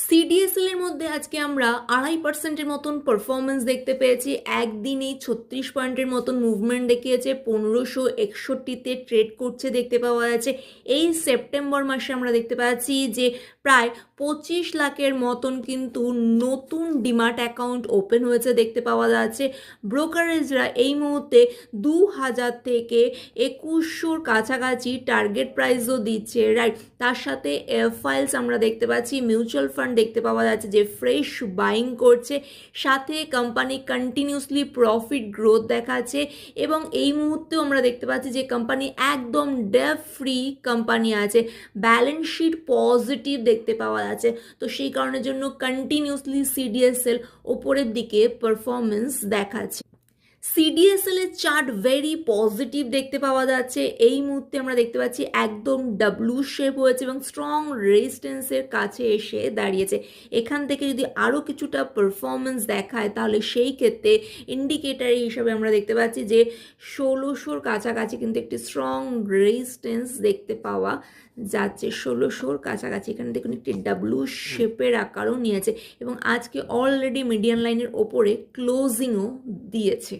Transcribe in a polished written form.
CDSL এর মধ্যে আজকে আমরা 2.5% মতন পারফরমেন্স দেখতে পেয়েছি। একদিনেই 36 পয়েন্টের মতন মুভমেন্ট দেখিয়েছে, 1561-তে ট্রেড করছে দেখতে পাওয়া যাচ্ছে। এই সেপ্টেম্বর মাসে আমরা দেখতে পাচ্ছি যে প্রায় 25 লাখের মতন কিন্তু নতুন ডিমার্ট অ্যাকাউন্ট ওপেন হয়েছে দেখতে পাওয়া যাচ্ছে। ব্রোকারেজরা এই মুহূর্তে 2000 থেকে 2100-র কাছাকাছি টার্গেট প্রাইসও দিচ্ছে, রাইট। তার সাথে ফাইলস আমরা দেখতে পাচ্ছি, মিউচুয়াল ফান্ড দেখতে পাওয়া যাচ্ছে যে ফ্রেশ বাইং করছে, সাথে কোম্পানি কন্টিনিউসলি প্রফিট গ্রোথ দেখাচ্ছে এবং এই মুহূর্তেও আমরা দেখতে পাচ্ছি যে কোম্পানি একদম ডেপ ফ্রি কোম্পানি আছে, ব্যালেন্স শিট পজিটিভ দেখতে পাওয়া যাচ্ছে। তো সেই কারণের জন্য কন্টিনিউসলি সিডিএসএল ওপরের দিকে পারফরমেন্স দেখাচ্ছে। সিডিএসএল এর চার্ট ভেরি পজিটিভ দেখতে পাওয়া যাচ্ছে। এই মুহূর্তে আমরা দেখতে পাচ্ছি একদম ডাব্লু শেপ হয়েছে এবং স্ট্রং রেজিস্ট্যান্সের কাছে এসে দাঁড়িয়েছে। এখান থেকে যদি আরও কিছুটা পারফরমেন্স দেখায় তাহলে সেই ক্ষেত্রে ইন্ডিকেটার হিসাবে আমরা দেখতে পাচ্ছি যে 1600-র কাছাকাছি কিন্তু একটি স্ট্রং রেজিস্ট্যান্স দেখতে পাওয়া যাচ্ছে। 1600-র কাছাকাছি এখানে দেখুন একটি ডাব্লু শেপের আকারও নিয়েছে এবং আজকে অলরেডি মিডিয়ান লাইনের ওপরে ক্লোজিংও দিয়েছে।